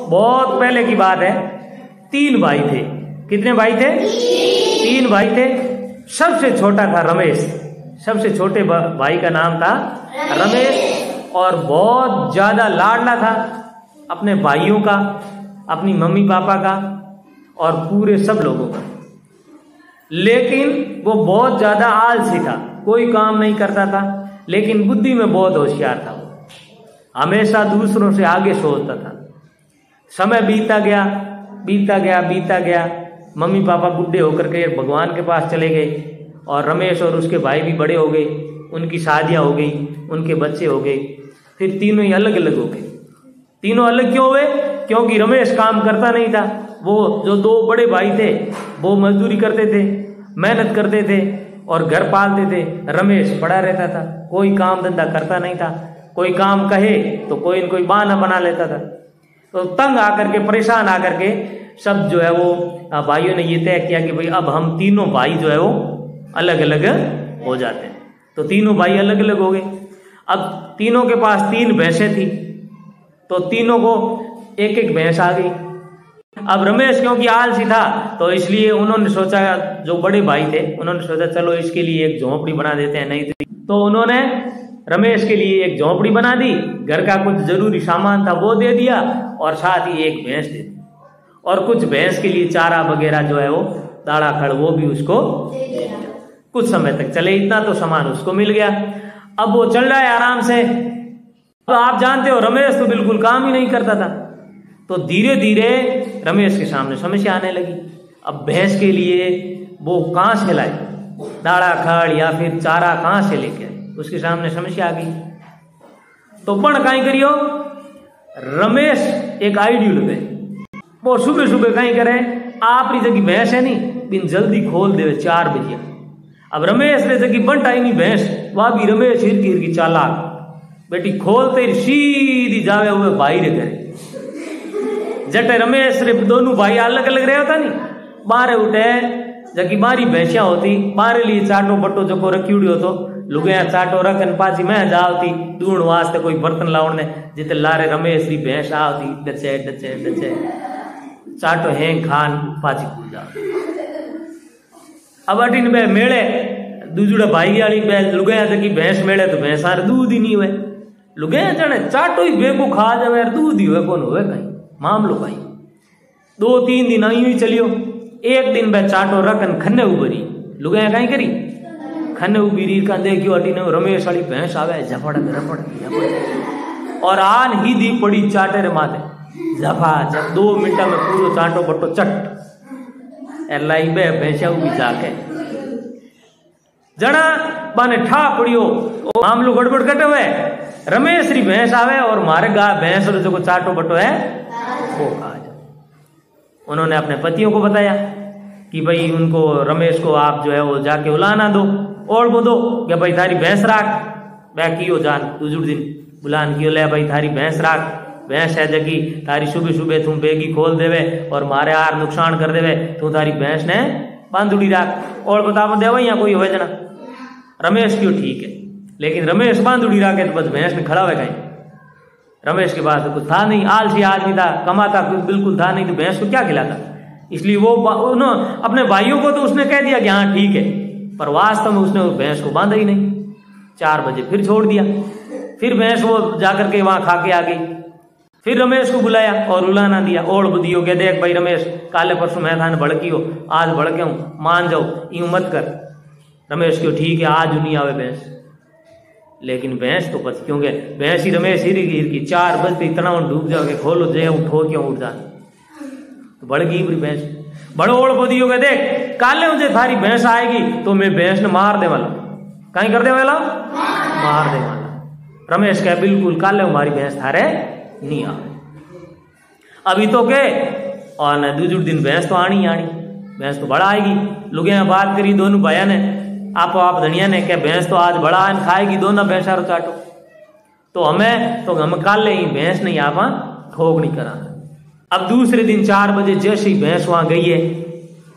बहुत पहले की बात है, 3 भाई थे। कितने भाई थे? 3 भाई थे। सबसे छोटा था रमेश, सबसे छोटे भाई का नाम था रमेश, और बहुत ज्यादा लाडला था अपने भाइयों का, अपनी मम्मी पापा का और पूरे सब लोगों का। लेकिन वो बहुत ज्यादा आलसी था, कोई काम नहीं करता था, लेकिन बुद्धि में बहुत होशियार था। वो हमेशा दूसरों से आगे सोचता था। समय बीता गया बीता गया बीता गया, मम्मी पापा बुढ़े होकर के भगवान के पास चले गए, और रमेश और उसके भाई भी बड़े हो गए, उनकी शादियां हो गई, उनके बच्चे हो गए। फिर तीनों ही अलग अलग हो गए। तीनों अलग क्यों हुए? क्योंकि रमेश काम करता नहीं था। वो जो 2 बड़े भाई थे वो मजदूरी करते थे, मेहनत करते थे और घर पालते थे। रमेश पड़ा रहता था, कोई काम धंधा करता नहीं था। कोई काम कहे तो कोई न कोई बहाना बना लेता था। तो तंग आकर के, परेशान आकर के सब जो है वो भाइयों ने ये तय किया कि भाई अब हम तीनों भाई जो है वो अलग अलग हो जाते हैं। तो तीनों भाई अलग अलग हो गए। अब तीनों के पास 3 भैंसें थी, तो तीनों को एक एक भैंस आ गई। अब रमेश क्योंकि आलसी था, तो इसलिए उन्होंने सोचा, जो बड़े भाई थे उन्होंने सोचा चलो इसके लिए एक झोंपड़ी बना देते हैं। नहीं तो उन्होंने रमेश के लिए एक झोंपड़ी बना दी, घर का कुछ जरूरी सामान था वो दे दिया, और साथ ही एक भैंस दे दी, और कुछ भैंस के लिए चारा वगैरह जो है वो दाड़ा खड़ वो भी उसको दे दिया। कुछ समय तक चले, इतना तो सामान उसको मिल गया। अब वो चल रहा है आराम से। तो आप जानते हो रमेश तो बिल्कुल काम ही नहीं करता था। तो धीरे धीरे रमेश के सामने समस्या आने लगी। अब भैंस के लिए वो कहां से लाए दाड़ा खड़ या फिर चारा, कहां से लेके आए? उसके सामने समस्या आ गई। तो पण कहीं करियो, रमेश एक आइडिया लगे। वो सुबह सुबह कहीं करे, आपरी जगह भैंस है नहीं, बिन जल्दी खोल दे 4 बजे। अब रमेश ने जगह बंटा ही नहीं भैंस, वह भी रमेश हिरकी हिरकी चालाक बेटी खोलते सीधी जावे हुए भाई रे करे। जटे रमेश रे दोनों भाई अलग अलग रहे होता नहीं, बारे उठे जबकि मारी भैंसिया होती, बारे लिए चाटो बट्टो जो को रखी उड़ी हो, तो लुगया चाटो रखन पाची मैं जावती दूण वास्ते कोई बर्तन लावने, जिते लारे रमेश री भैंस आवती, डचे डचे डचे चाटो हैं खान पाची पूजा। अब अटीन बे मेले दूजुड़ा भाई वाली बे लुगया जकी भैंस मेले, तो भैंस सारे दूध ही नहीं हुए। लुगया जाने चाटो ही बेको खा जावे, दूध ही हुए कौन हुए कहीं मामलो भाई। 2-3 दिन आई हुई चलियो। एक दिन बे चाटो रखन खन्ने उबरी, लुगया कहीं करी खन्ने उबरी का देखियो अटी ने रमेश वाली भैंस आवे झपड़ झपड़, और आन ही दी पड़ी चाटे रे माथे झपा झप। 2 मिनट में पूरो चाटो बट्टो चट लाई बे भैंसा उबी जाके जना बाने ठा पड़ियो। मामलो गड़बड़ कटे हुए, रमेश री भैंस आवे और मारे गा भैंस जो चाटो बट्टो है वो खा जाए। उन्होंने अपने पतियों को बताया कि भाई उनको रमेश को आप जो है वो जाके उलाना दो और वो दो क्या भाई थारी भैंस राख बैकियो जान दूसरे दिन बुलान कियो ले भाई थारी भैंस राख, भैंस है जगी थारी सुबह सुबह तुम बेगी खोल देवे और मारे आर नुकसान कर देवे, तू थारी भैंस ने बांधुड़ी राख और बता देवा यहाँ कोई हो जना। रमेश क्यों ठीक है, लेकिन रमेश बांधुड़ी राखे तो बस भैंस में खड़ा हुआ कहीं। रमेश के पास तो कुछ था नहीं, आलसी आदमी था, कमाता कुछ बिल्कुल था नहीं, तो भैंस को क्या खिलाता। इसलिए वो अपने भाइयों को तो उसने कह दिया कि हाँ ठीक है, पर वास्तव में उसने भैंस को बांधा ही नहीं। 4 बजे फिर छोड़ दिया, फिर भैंस वो जाकर के वहां खा के आ गई। फिर रमेश को बुलाया और रुलाना दिया और बुद्धियों के देख भाई रमेश काले परसों मैं थाने भड़की हो, आज भड़के हूं, मान जाओ यूं मत कर। रमेश क्यों ठीक है आज नहीं आवे भैंस, लेकिन भैंस तो बच क्यों गए, भैंस ही रमेश हिर की 4 बजते इतना डूब जाओगे खोलो जय उठो क्यों उठ जा, तो बढ़गी भैंस बड़ो ओढ़ बुद्धियों के देख काले मुझे थारी भैंस आएगी तो मैं भैंस ने मार दे वाला, कहीं कर दे वाला मार दे वाला। रमेश कह बिल्कुल काले हमारी भैंस थारे नहीं आ अभी तो के और न दूसरे दिन भैंस तो आनी आनी, भैंस तो बड़ा आएगी। लुगे बात करी दोनों भैया ने आप धनिया ने क्या भैंस तो आज बड़ा आन खाएगी, दोनों भैंसा रो चाटो, तो हम काले ही भैंस नहीं आप ठोक नहीं करा। अब दूसरे दिन 4 बजे जैसे ही भैंस वहां गई है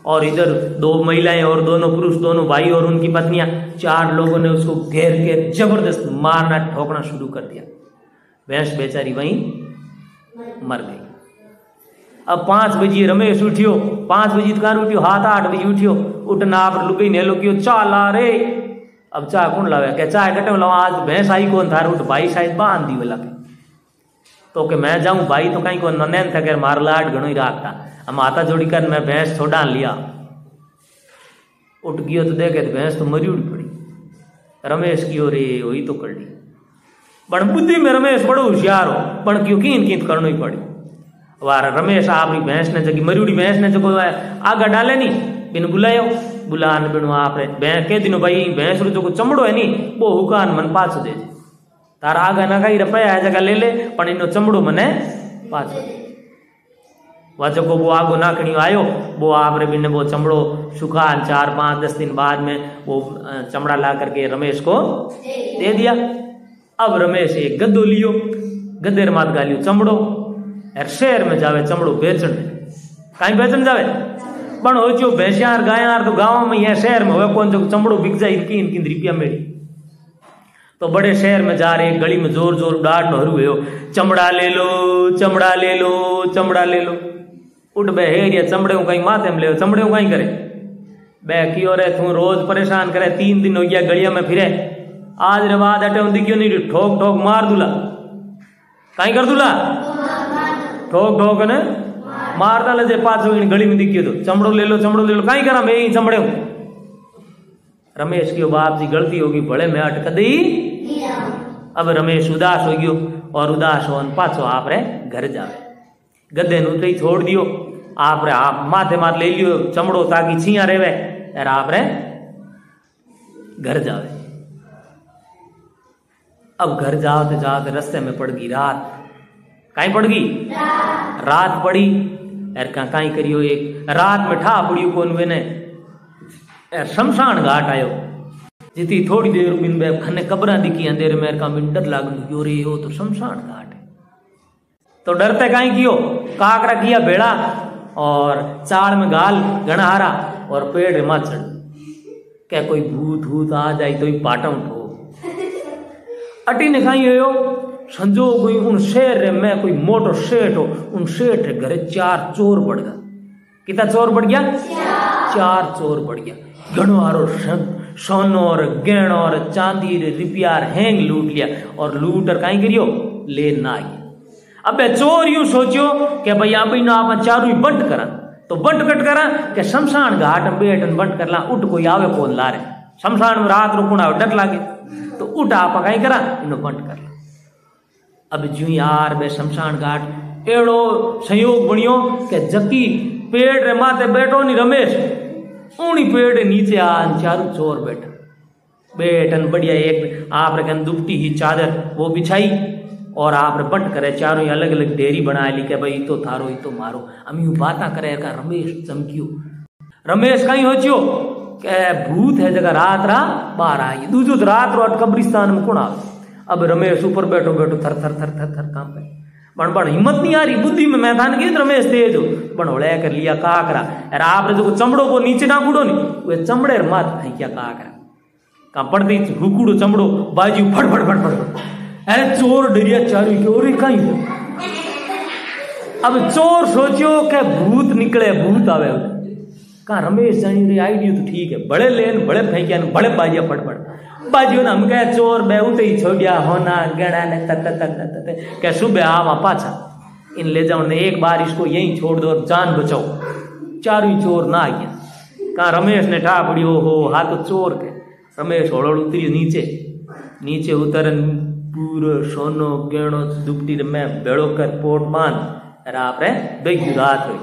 और इधर 2 महिलाएं और दोनों पुरुष दोनों भाई और उनकी पत्नियां 4 लोगों ने उसको घेर के जबरदस्त मारना ठोकना शुरू कर दिया। भैंस बेचारी वहीं मर गई। अब 5 बजे रमेश उठियो, 5 बजे दुकान उठियो, हाथ 8 बजे उठियो, उठना आप लुकई ने लो कियो चा ला रे। अब चाय कौन लावे, क्या चाय कटे लाओ, आज भैंस आई कौन थार उठ भाई शायद बांध दी वाला तो के मैं जाऊं भाई तो कहीं को नैन था कर मार लाट घणो ही राखता। हम हाथा जोड़ी कर मैं भैंस छोड़ा लिया, उठ गयो तो देखे तो भैंस तो मरी उड़ी पड़ी। रमेश की रे वही तो कर ली, पण बुद्धि में रमेश बड़ो होशियार हो, पण क्यों कीन करनी ही पड़ी। वार रमेश आपरी भैंस ने जगी मरी उड़ी भैंस ने जगो आगा डाले नी बिन बुलायो, बुलान बिनु आप भैंस के दिनों भाई भैंस रो जो चमड़ो है नी वो हुकान मन पाछो दे तार आगा ना कई रुपया है जगह ले ले, पण इनो चमड़ो मने पाछो वह जो वो आगो नाखणी आयो वो आपरे बिन वो चमड़ो सुखा 4-5-10 दिन बाद में वो चमड़ा ला करके रमेश को दे दिया। अब रमेश एक गद्दो लियो, गद्देर मात गालियो चमड़ो, शहर में जावे चमड़ो बेचन, कहीं बेचन जावे पण हो जो भैंसियार गायार तो गाँव में यह शहर में हो कौन जो चमड़ो बिक जाए इनकी रुपया मेरी। तो बड़े शहर में जा रहे गली में जोर जोर डांट हरू है, चमड़ा ले लो चमड़ा ले लो चमड़ा ले लो। उठ बे हेरिया चमड़े कहीं माथे में ले, चमड़े कहीं करे बे की रे तू रोज परेशान करे, 3 दिन हो गया गलिया में फिरे, आज रे बाद अटे दिखियो नहीं ठोक ठोक मार दूला, कहीं कर दूला ठोक ठोक ने मार डाले जे पाछो इन गली में दिखियो तो चमड़ो ले लो कहीं करा मैं ही चमड़े हूं। रमेश की बाप जी गलती होगी बड़े में अटक दी। अब रमेश उदास हो गयो और उदास हो पाछो आप रे घर जावे, गद्दे नु छोड़ दियो, आप रे आप माथे माथ ले लियो चमड़ो ताकि छिया रेवे और आप रे घर जावे। अब घर जाते जाते रास्ते में पड़ गई रात, कहीं पड़ गई रात पड़ी और कहीं करियो एक रात में ठा पड़ियो कौन वेने शमशान घाट आयो, जितनी थोड़ी देर बिन बे खने कब्रा दिखी अंधेरे में का बिन डर लाग यो रे यो तो शमशान घाट है। तो डरते कहीं कियो काकरा किया भेड़ा और चाड़ में गाल गणहारा और पेड़ माचड़ क्या कोई भूत भूत आ जाए तो ही पाटा उठो। अटी ने कहीं हो संजो कोई उन शेर में कोई मोटो सेठ हो, उन सेठ घरे 4 चोर बढ़ गया। कितना चोर बढ़ गया? 4 चोर बढ़ गया। घणो हारो सोनो और गहनो और चांदी रुपया हैंग लूट लिया और लूट और कहीं करियो ले ना आई। अब चोर यूं सोचियो कि भाई आप ना आप चारू ही बंट करा, तो बंट कट करा कि शमशान घाट बैठ बंट कर ला, उठ कोई आवे कौन ला रे शमशान में रात रुकना डर लागे तो उठ आप कहीं करा इनो बंट कर ला। अब जू यार बे शमशान घाट एड़ो संयोग बनियो कि जकी पेड़ रे माथे बैठो नी रमेश ऊनी पेड़ नीचे आ चारू चोर बैठन बढ़िया एक आप रखन दुपटी की चादर वो बिछाई और आप बंट करे चारों अलग अलग डेरी बना ली के भाई तो थारो ही तो मारो। अमी बाता करे का रमेश चमकियो, रमेश कहीं हो चियो के भूत है जगह रात रा बाहर आई दूजो रात रो कब्रिस्तान में कौन आ। अब रमेश ऊपर बैठो बैठो थर थर थर थर थर काम पे बड़ हिम्मत नहीं आ रही बुद्धि में मैदान की रमेश तेज हो बड़ोड़े कर लिया काकरा अरे आप जो चमड़ो को नीचे ना कूड़ो नहीं वे चमड़े मात फेंकिया काकरा कहा पड़ती रुकूड़ो चमड़ो बाजी फट फट फट फट अरे चोर डरिया चारू के और कहीं हो। अब चोर सोचियो के भूत निकले भूत आवे कहा रमेश जानी रे आइडियो तो ठीक है बड़े लेन बड़े फेंकिया बड़े बाजिया फट फट बाजियो ना हम कहे चोर बे उठे ही छोड़िया होना गड़ा ने तक क्या सुबह आवा पाछा इन ले जाओ ने एक बार इसको यहीं छोड़ दो जान बचाओ। चारू ही चोर ना आया कहा रमेश ने ठा पड़ी हो हाथ तो चोर के रमेश होड़ उतरी नीचे नीचे उतरन पूरा सोनो गेणो दुपटी में बेड़ो कर पोट बांध रात रे बेगी रात हुई।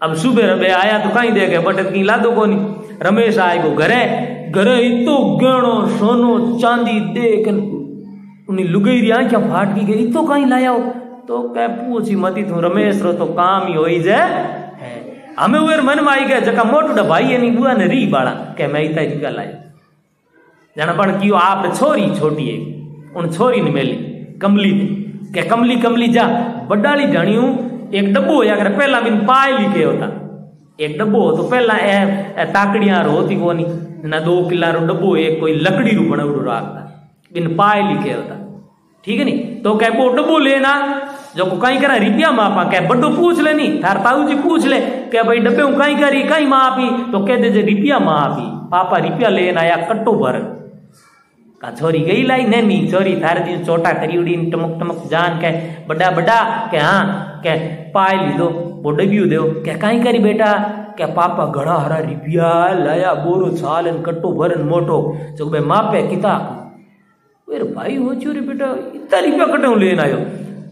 अब सुबह रबे आया तो कहीं देखे बटत की लादो को नहीं रमेश आए को घरे घरे इतो गेणो सोनो चांदी देख उन्हें लुगई रिया क्या फाट की गई तो कहीं लाया हो तो कह पूछी मती तू रमेश रो तो काम ही हो ही जाए हमें वे मन में आई गए जका मोटू भाई है नहीं बुआ ने री बाड़ा कह मैं इतना रिका लाया जाना पण क्यों आप छोरी छोटी है उन छोरी ने मेली कमली ने क्या कमली कमली जा बडाली ढणियों एक डब्बो हो अगर पहला बिन पाए लिखे होता एक डब्बो हो तो पहला ताकड़ियां होती को नहीं ना 2 किला रो डब्बो एक कोई लकड़ी रू बना राखता बिन पाए लिखे होता ठीक है नहीं तो क्या वो डब्बो लेना जो को कहीं करा रिपिया मापा क्या बड्डो पूछ ले नहीं थार ताऊ जी पूछ ले क्या भाई डब्बे हूँ कहीं करी कहीं मापी तो कह दे जे रिपिया मापी पापा रिपिया लेन आया कट्टो भर का छोरी गई लाई नहीं छोरी थारे जी चोटा करी उड़ी टमक टमक जान के बड़ा बड़ा के हाँ के पाए लीधो वो डबियो दो क्या कहीं करी बेटा क्या पापा घड़ा हरा रिपिया लाया बोरो छाल कट्टो भरन मोटो जो बे मापे किता अरे भाई हो चो रे बेटा इतना रिपिया कटे लेन आयो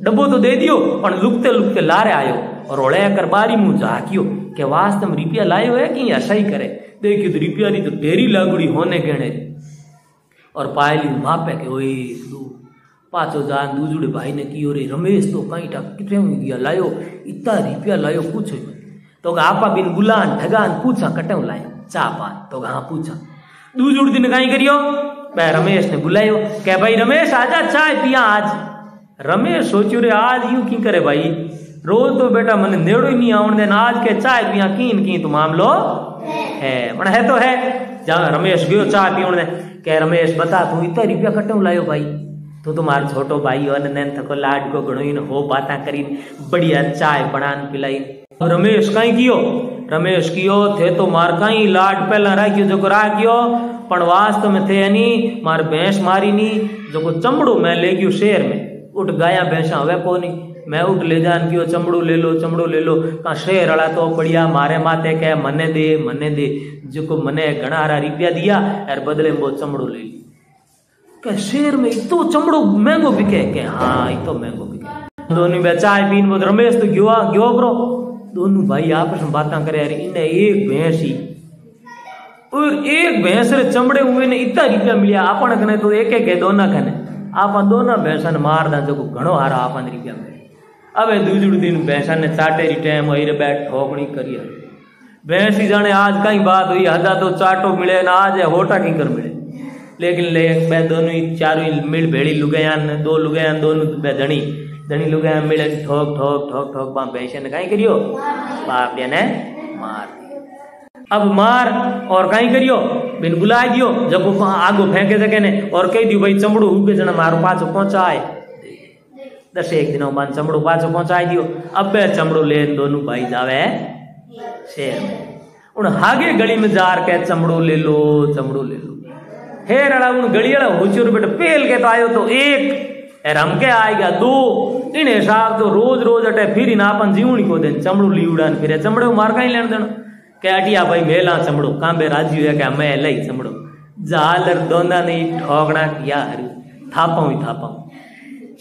डब्बो तो दे दियो पर लुकते लुकते लारे आयो और ओढ़े कर बारी मुंह झाकियो के वास्तव में रिपिया लायो है कि ऐसा ही करे देखियो तो रिपिया री तो तेरी लागुड़ी होने कहने और पायली मापे के ओए पाचो जान दूजुड़े भाई ने की रे रमेश तो कहीं कितने गया लायो इतना रिपिया लायो पूछो तो आपा बिन गुलान ठगान पूछा कटे लायो चा पान तो हाँ पूछा दूजुड़ दिन कहीं करियो भाई रमेश ने बुलायो क्या भाई रमेश आजा चाय पिया आज रमेश सोचो रे आज यूं की करे भाई रोज तो बेटा मन नेड़ो ही नहीं आउन देना आज के चाय पिया की तो मामलो है पण है तो है जहाँ रमेश गयो चाय पियोण ने कह रमेश बता तू इतना रुपया कटो लायो भाई तू तो मार छोटो भाई हो ने थको लाड को घणो ही हो बाता करी बढ़िया चाय बनान पिलाई रमेश कहीं कियो रमेश कियो थे तो मार कहीं लाड पहला राख्यो जो राख्यो पण वास्तव में थे नहीं मार भैंस मारी नहीं जो चमड़ो मैं ले गयो शहर में उठ गाया भैंसा हुए को नहीं मैं उठ ले जान कियो चमड़ो ले लो का शेर अड़ा तो बढ़िया मारे माथे कह मने दे जो मने घना हारा रुपया दिया और बदले में वो चमड़ो ले ली क्या शेर में इतो चमड़ो महंगो बिके के हाँ इतो महंगो बिके दोनों में चाय पीन वो रमेश तो गयो ब्रो दोनों भाई आपस में बातें करे यार इन्हें एक भैंस ही और एक भैंस रे चमड़े हुए ने इतना रुपया मिलिया अपन कने तो एक है दोना कने आप दोनों भैंसा ने मार दा जो घणो हारा आपन रुपया मिले अब दूसरे दिन भैंसा ने चाटे री टाइम वही बैठ ठोकनी करिए भैंसी जाने आज कहीं बात हुई हजा तो चाटो मिले ना आज होटा की कर मिले लेकिन ले मैं दोनों ही चारों मिल भेड़ी लुगायान दो लुगायान दोनों धनी लुगायान मिले ठोक ठोक ठोक ठोक बाप भैंसे ने कहीं करियो बाप ने मार अब मार और कहीं करियो बिन बुला दियो जब आगो फेंके सके ने और कह दियो भाई चमड़ो हुके जना मारो पाछो पहुंचाए 10 एक दिनों बाद चमड़ो पाछो पहुंचाई दियो अब चमड़ो ले दोनों भाई जावे शहर में उन हागे गली में जार के चमड़ो ले लो हेर अड़ा उन गली अड़ा होचुर बेटा पेल के तो आयो तो एक रम के आएगा 2 इन हिसाब तो रोज अटे फिर नापन जीवनी को देन चमड़ो ली उड़ान फिर चमड़ो मार कहीं लेन देना क्या अटिया भाई मेला चमड़ो कांबे राजी है क्या मैं लई चमड़ो जालर दोना नहीं ठोकना किया थापाऊ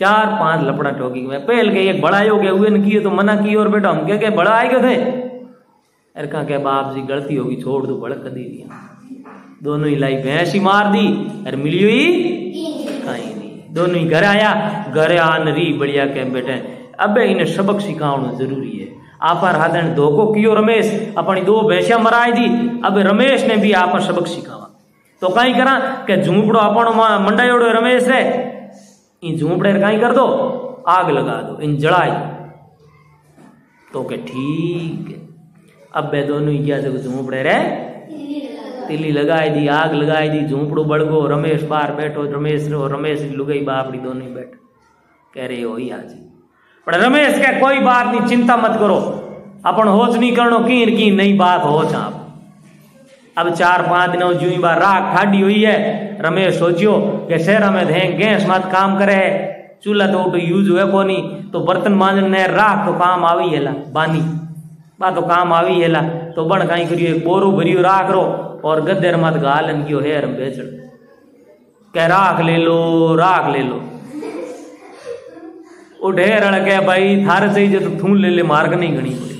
4-5 लपड़ा ठोकी मैं पहल के एक बड़ा हो गया हुए ने किए तो मना किए और बेटा हम क्या बड़ा आए गए थे अरे कहा क्या बाप जी गलती होगी छोड़ दो बड़क दी दिया दोनों ही लाई भैंस ही मार दी अरे मिली हुई कहीं नहीं दोनों ही घर आया घर आन री बढ़िया के बेटे अब इन्हें सबक सिखाना जरूरी है आपा राधन धोखो कियो रमेश अपनी 2 भैंसिया मराई दी अब रमेश ने भी आप सबक सिखावा तो कहीं करा के झूंपड़ो अपन मंडायोड़ो रमेश रे इन झूंपड़े कहीं कर दो आग लगा दो इन जड़ाई तो के ठीक है अब बे दोनों ही क्या जब झूंपड़े रे तिली लगाई दी आग लगाई दी झूंपड़ो बड़गो रमेश बाहर बैठो रमेश लुगाई बापड़ी दोनों ही बैठ कह रहे हो ही आज पर रमेश क्या कोई बात नहीं चिंता मत करो अपन होच नहीं करनो की नई बात हो आप अब 4-5 दिनों जू बार राख ठाडी हुई है रमेश सोचियो कि शहर में गैस मत काम करे चूल्हा तो यूज हुए को नहीं तो बर्तन मांजन ने राख तो काम आवी है बानी बा तो काम आवी है तो बन कहीं करियो एक बोरो भरियो राख रो और गद्देर मत गालन कियो हेर बेचड़ कह राख ले लो वो ढेर अड़ के भाई थारे चाहिए तो थून ले मार्ग नहीं गणी पड़ी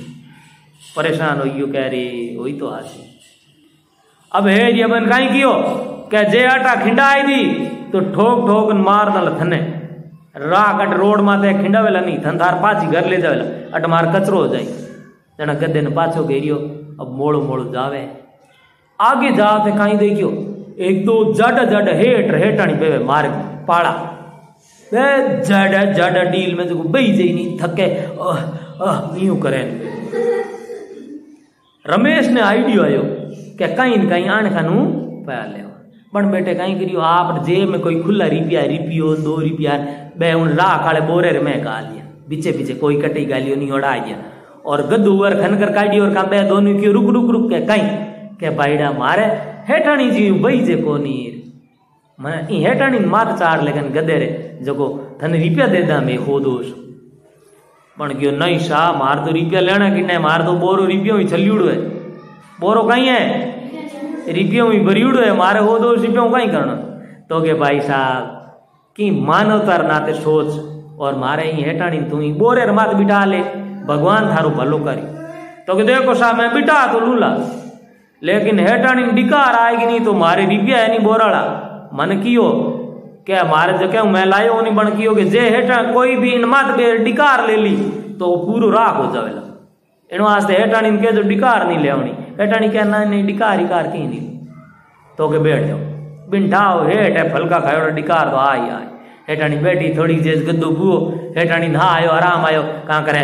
परेशान हो कह रही वही तो हाथी अब है ये बन कहीं कियो क्या जे आटा खिंडाई दी तो ठोक ठोक मार दल थने राख अट रोड माथे खिंडावेला नहीं थन थार पाची घर ले जावेला अट मार कचरो हो जाए जना गद्दे ने पाछो घेरियो अब मोड़ो जावे आगे जाओ थे कहीं देखियो एक दो जड हेटाणी पे मार्ग पाड़ा जड डील में जो बही जाई नहीं थके यूं करे रमेश ने आइडियो आयो क्या कहीं आने खानू पया ले पण बेटे कहीं करियो आप जेब में कोई खुला रिपियो 2 रुपया बे उन राख आले बोरे रे मैं गा लिया पीछे पीछे कोई कटी गालियों नहीं ओढ़ा गया और गद्दू वर खनकर काढ़ी और कांबे दोनों क्यों रुक रुक रुक के कहीं के भाईड़ा मारे हेठाणी जी बई जे कोनी मैं ई हेठाणी मात चाड़ लेकिन गदे रे जको थने रुपया दे दा मैं हो दोष पण क्यों नहीं शाह मार तो रुपया लेना कि नहीं मार तो बोरो रुपयो ही छल्यूड़ो है बोरो कहीं है रुपयो ही भरियूड़ो है मारे हो दोष रुपयो कहीं करना तो के भाई साहब की मानवतार नाते सोच और मारे ही हेठाणी तू ही बोरे मात बिठा ले भगवान थारू भलो करी तो कि देखो साहब मैं बिठा तो लूला लेकिन हेठाणी डिकार आएगी नहीं तो मारे रुपया है नहीं बोराड़ा मन कियो क्या मारे जगह मैं लायो नहीं बन कियो कि जे हेठा कोई भी इन मात बे डिकार ले ली तो पूरो राख हो जावेला एनो वास्ते हेठाणी के जो डिकार नहीं लेवनी हेठाणी क्या ना नहीं डिकार कार की नहीं तो के बैठ जाओ बिंठाओ हेठ है फलका खायो डिकार तो आई आए हेठाणी बैठी थोड़ी जेस गद्दो बुओ हेठाणी नहा आयो आराम आयो कहाँ करे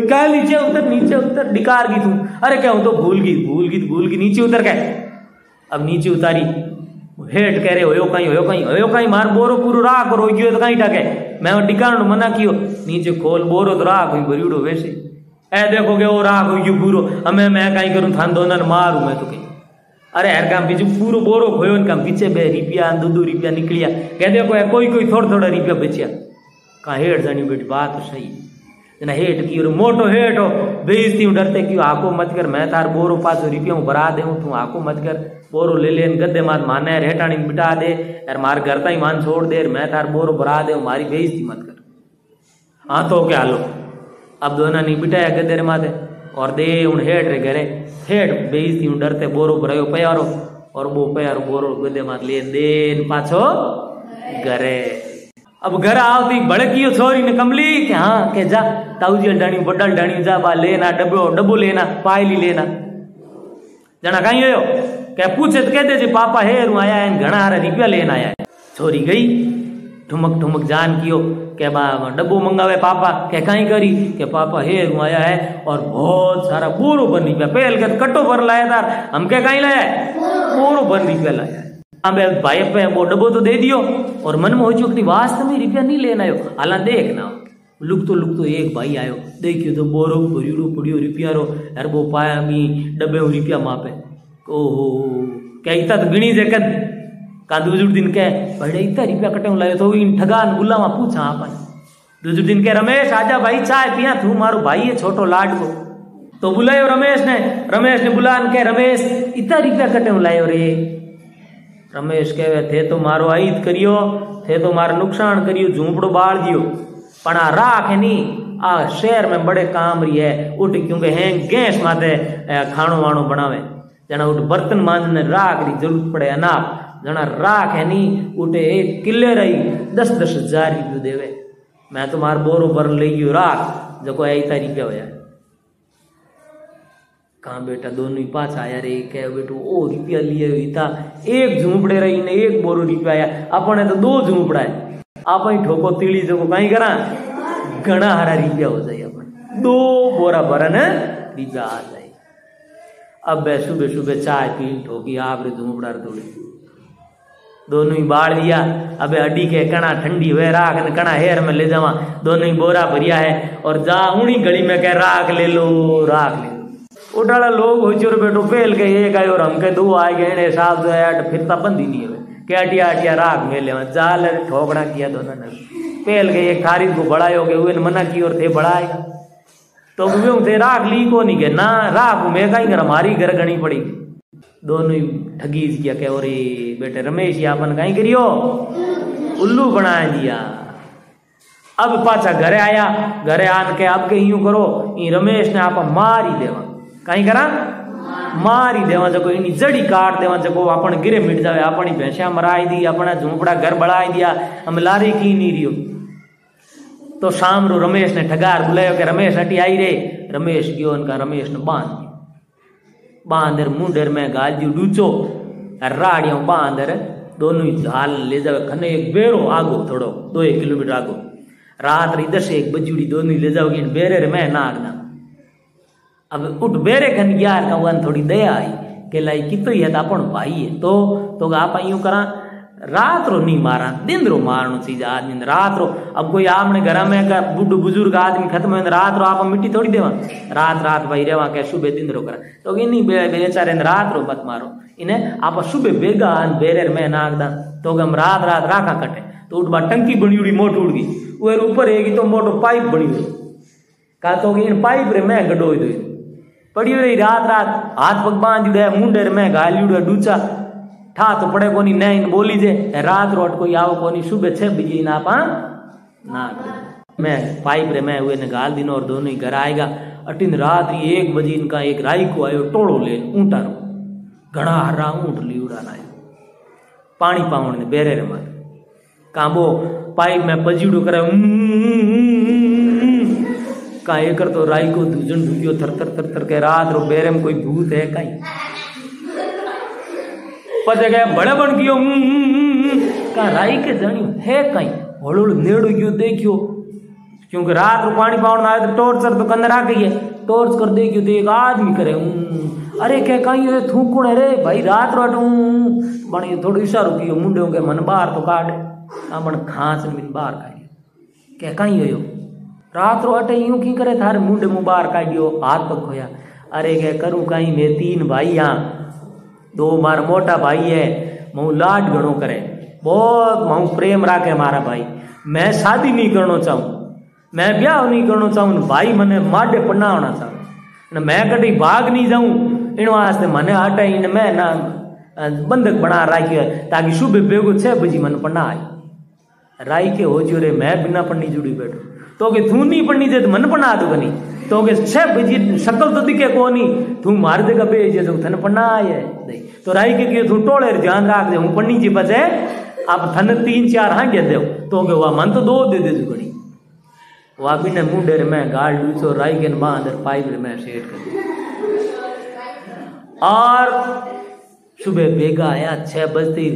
क्या नीचे उतर डिकार की तू अरे क्या हूं तो भूल गई नीचे उतर के अब नीचे उतारी हेठ कह रहे होयो कहीं मार बोरो पूरो राख रो गयो तो कहीं टाके मैं डिकार मना कियो नीचे खोल बोरो तो राख हुई भरीड़ो वैसे ए देखोगे वो राख हो गयो पूरो हमें मैं कहीं करूं थान दोनों मारू मैं तो कहीं अरे यार काम बीजू पूरो बोरो खोयो काम पीछे बे रुपया दो रुपया निकलिया कह देखो कोई थोड़ा थोड़ा रुपया बचिया कहा हेठ जानी बेटी बात तो सही जना हेठ की और मोटो हेठ हो बेइज्जती हूँ डरते क्यों आको मत कर मैं तार बोरो 500 रुपया भरा दे तू आको मत कर बोरो ले ले गद्दे मात माने हेठाणी बिठा दे यार मार घर ताई मान छोड़ दे मैं तार बोरो भरा दे मारी बेइज्जती मत कर हाँ तो क्या लो अब दोनों नहीं बिठाया गद्दे रे माथे और दे उन हेठ रे घरे हेठ बेइज्जती हूँ डरते बोरो भरायो पयारो और वो पयारो बोरो गद्दे मात ले देन पाछो घरे अब घर आवती भड़कियो छोरी ने कमली के हाँ के जा ताऊजी डाणी बडल डाणी जा बा लेना डब्बो लेना पायली लेना जना कहीं हो क्या पूछे तो कहते जी पापा हेर आया है घना हारे रुपया लेना आया है छोरी गई ठुमक जान कियो के बा डब्बो मंगावे पापा के कहीं करी के पापा हेर आया है और बहुत सारा बोरो बन रुपया पहल के कट्टो भर लाया था हम के कहीं लाया है बोरो बन रुपया लाया है भाई पे वो डब्बो तो दे दियो और मन में हो चुकी वास्तव में रुपया नहीं लेना आयो हालां देखना लुक तो एक भाई आयो देखियो तो बोरो भरियो पड़ियो रुपया रो यार वो पाया मी डब्बे रुपया मापे ओहो क्या इतना तो गिणी जे कद का दूसरे दिन के बड़े इतना रुपया कटे लायो तो इन ठगान बुलावा पूछा आपन दूसरे दिन के रमेश आजा भाई चाय पिया तू मारो भाई है छोटो लाड को तो बुलायो रमेश ने बुलान के रमेश इतना रुपया कटे लायो रे रमेश कहे थे तो मारो आईत करियो थे तो मारो नुकसान करियो झूंपड़ो बाढ़ दियो पण आ राख है नी आ शहर में बड़े काम रही है उठ क्योंकि हैं गैस माते खाणो वाणो बनावे जना उठ बर्तन मांजने राख री जरूरत पड़े अनाप जना राख है नी उठे एक किले रही 10-10 हजार रुपये देवे मैं तो मार बोरो भर ले गयो राख जो ऐसा रुपया होया कहाँ बेटा दोनों ही पास आया रे क्या बेटो ओ रुपया लिए था एक झूंपड़े रही ने एक बोरो रुपया आया अपने तो 2 झूंपड़ा है आप ही ठोको तीली जो कहीं करा घना हरा रुपया हो जाए अपन 2 बोरा भरन रुपया आ जाए अब सुबह चाय पी ठोकी आप रे झूंपड़ा थोड़ी दोनों ही बाढ़ लिया अब अड्डी के कणा ठंडी हुए राख ने कणा हेर में ले जावा दोनों ही बोरा भरिया है और जा उनी गली में कह राख ले लो उठाड़ा लोग हो चोर बेटो फेल के एक आयो और हमके 2 आ गए साहब जो है फिरता बंदी नहीं है क्या अटिया राख मेले में जाल ठोकड़ा किया दोनों ने फेल के एक खारिद को बढ़ायो के हुए मना की और थे बढ़ाएगा तो थे राख ली को नहीं के ना राख मैं कहीं कर हमारी घर गणी पड़ी दोनों ही ठगी किया क्या और बेटे रमेश अपन कहीं करियो उल्लू बना दिया अब पाछा घरे आया घरे आन के अब के यूं करो रमेश ने आप मारी देवा कहीं करा मारी देवा जो इनी जड़ी काट देवा जो अपन गिरे मिट जावे अपनी भैंसिया मराई दी अपना झूंपड़ा घर बढ़ाई दिया हम लारी की नहीं रियो तो शाम रो रमेश ने ठगार बुलायो के रमेश हटी आई रे रमेश गयो उनका रमेश ने बांधर मुंडर में गाल जू डूचो राड़ियों बांधर दोनों ही झाल ले जावे खने एक बेरो आगो थोड़ो 2-1 किलोमीटर आगो रात री 10-1 बजुड़ी दोनों ही ले जाओगे बेरे रे मैं नागना अब उठ बेरे खन यार का वन थोड़ी दया आई के लाई कितो ही है अपन भाई है तो आप यूं करा रात रो नहीं मारा, दिन रो मारनो चाहिए आदमी ने। रात रो अब कोई आपने घर में बुढ़ बुजुर्ग आदमी खत्म हो रात रो आप मिट्टी थोड़ी देवा, रात रात भाई रेवा के सुबह दिन रो करा तो इन्हीं बेचारे रात रो मत मारो, इन्हें आप सुबह बेगा बेरे में नाक दा तो हम रात रात राखा कटे तो उठ बा टंकी बनी उड़ी मोट उड़ गई वो ऊपर है तो मोटो पाइप बनी हुई का तो इन पाइप रे मैं गडो दो पड़ी हुई रात रात हाथ पग बांध उड़े मुंडे में घाल उड़े डूचा ठा तो पड़े कोनी नहीं बोली जे रात रोट कोई आओ कोनी सुबह 6 बजे ना पा ना मैं पाइप रे मैं हुए ने गाल दिन और दोनों ही घर आएगा अटिन रात 1 बजे इनका एक राई को आयो टोड़ो ले ऊंटा रो घना हरा ऊंट ली उड़ाना पानी पावण ने बेरे रे मार कांबो पाइप में पजीड़ो करे का एकर तो राई को दूजन ढूंढियो थर थर थर थर के रात रो बेरे में कोई भूत है कहीं पते गए बड़े बन गयो का राई के जणियो है कहीं होड़ नेड़ो गयो देखियो क्योंकि रात रो पानी पावण आए तो टॉर्चर तो कंदर आ गई है टॉर्च कर देखियो तो एक आदमी करे अरे क्या कहीं ये थूकुण रे भाई रात रो बणी थोड़ो इशारो कियो मुंडे के मन बाहर तो काट अपन खांस बिन बाहर काढियो क्या कहीं होयो रात रो अटे यूं की करे थारे मुंडे मुंह बाहर काढियो हाथ पग खोया अरे क्या करूं कहीं मैं 3 भाई यहाँ 2 मार मोटा भाई है मऊ लाड घणो करे बहुत मऊ प्रेम राखे मारा भाई मैं शादी नहीं करना चाहूँ मैं ब्याह नहीं करना चाहूँ भाई मने माडे पढ़ावना चाहूँ मैं कभी भाग नहीं जाऊँ इन वास्ते मने हटे इन मैं ना बंधक बना राखियो ताकि सुबह बेगो 6 बजे मन पढ़ना आई राई के हो जो रे मैं बिना पढ़नी जुड़ी बैठो तो के तू नहीं पढ़नी दे तो मन पढ़ना दो बनी तो के 6 बजे शक्ल तो दिखे कोनी तू मार देगा बेजे तो थन पढ़ना आए तो राई के तू टोले ध्यान राख दे हूँ पढ़नी जी बचे आप थन 3-4 हांगे दे तो के वह मन तो 2 दे दे बड़ी वह भी ने मुंडे में गाल डूसो राई के बांध पाइप में सेट कर और सुबह बेगा आया 6 बजते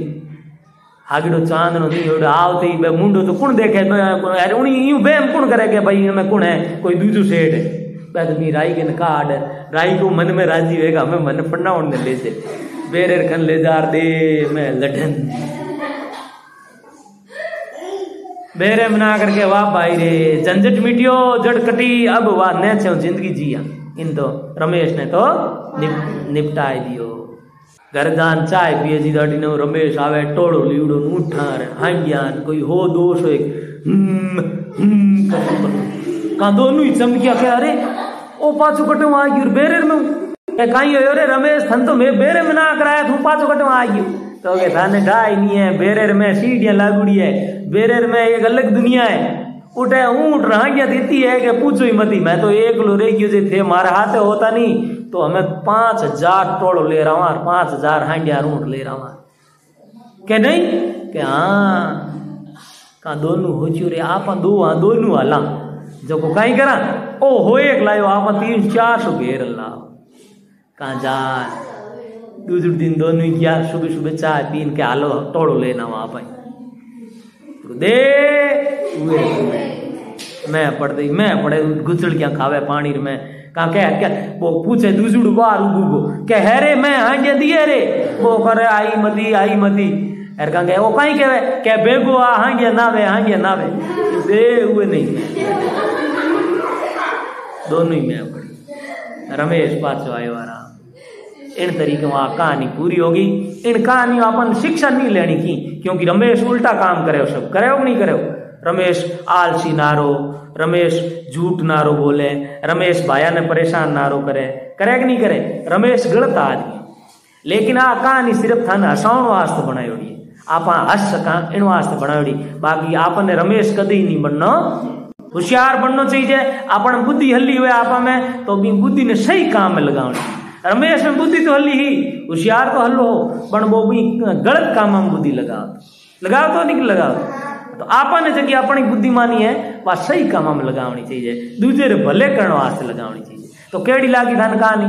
हागिड़ो चांद नो आवते ही मुंडो तो कुण देखे अरे उनी यूं बेम कुण करे के भाई मैं कुण है कोई दूजो सेठ है बैठनी राई के काट राई को मन में राजी होएगा मैं मन पढ़ना उड़ने ले से बेरे खन ले जार दे मैं लठन बेरे मना करके वाह भाई रे झंझट मिटियो जड़ कटी अब वाह न छो जिंदगी जिया इन तो रमेश ने तो निपटाए दियो घर जान चाय पिए जी दाड़ी नो रमेश आवे टोड़ो लीड़ो उठार हांगियान कोई हो दोष हो का दोनों ही चमकिया के अरे ओ पाछो कटो आ गयो बेरे में ए काई हो रे रमेश थन तो मैं बेरे में ना कराया तू पाछो कटो आ गयो तो के थाने ढाई नहीं है बेरे में सीढ़ियां लागुड़ी है बेरे में एक अलग दुनिया है उठे ऊंट रांगिया देती है कि पूछो ही मती मैं तो एक लो रे क्यों जे थे मारे हाथे होता नहीं तो हमें 5000 टोड़ो ले रहा हूँ 5000 हांडिया ऊंट ले रहा हूँ के नहीं के हाँ का दोनों हो चुरे आप दोनों हला जो को कहीं करा ओ हो एक लायो आप 300-400 घेर लाओ कहाँ जा दूसरे दिन दोनों ही किया सुबह सुबह चाय पीन के हालो टोड़ो लेना वहां पर दे मैं पढ़े गुचड़कियां खावे पानी में कहा क्या वो पूछे दूसरी बार उगू क्या है रे मैं हांगे दिए रे वो करे आई मती एर कहा वो कहीं कहवे क्या बेगो आ हांगे नावे दे हुए नहीं दोनों ही मैं पढ़ी रमेश पाछो आयो आराम इन तरीके वहां कहानी पूरी होगी इन कहानियों अपन शिक्षा नहीं लेनी की क्योंकि रमेश उल्टा काम करे सब करे नहीं करे रमेश आलसी नारो रमेश झूठ नारो बोले रमेश भाया ने परेशान नारो करे कि नहीं करे रमेश गलत आदमी लेकिन आ कहानी सिर्फ थाने हसाउण वास्ते बनायोड़ी आप हस सका इन वास्ते बनायोड़ी बाकी आपने रमेश कदी नहीं बनना होशियार बनना चाहिए अपन बुद्धि हल्ली हुए आप में तो भी बुद्धि ने सही काम में लगानी रमेश में बुद्धि तो हल्ली ही होशियार तो हल्लो हो पण वो भी गलत काम में बुद्धि लगाओ तो नहीं लगाओ तो आपने जगह अपनी बुद्धिमानी है वह सही काम में लगावनी चाहिए दूसरे भले करने वास्ते लगावनी चाहिए तो केड़ी लागी थाने कहानी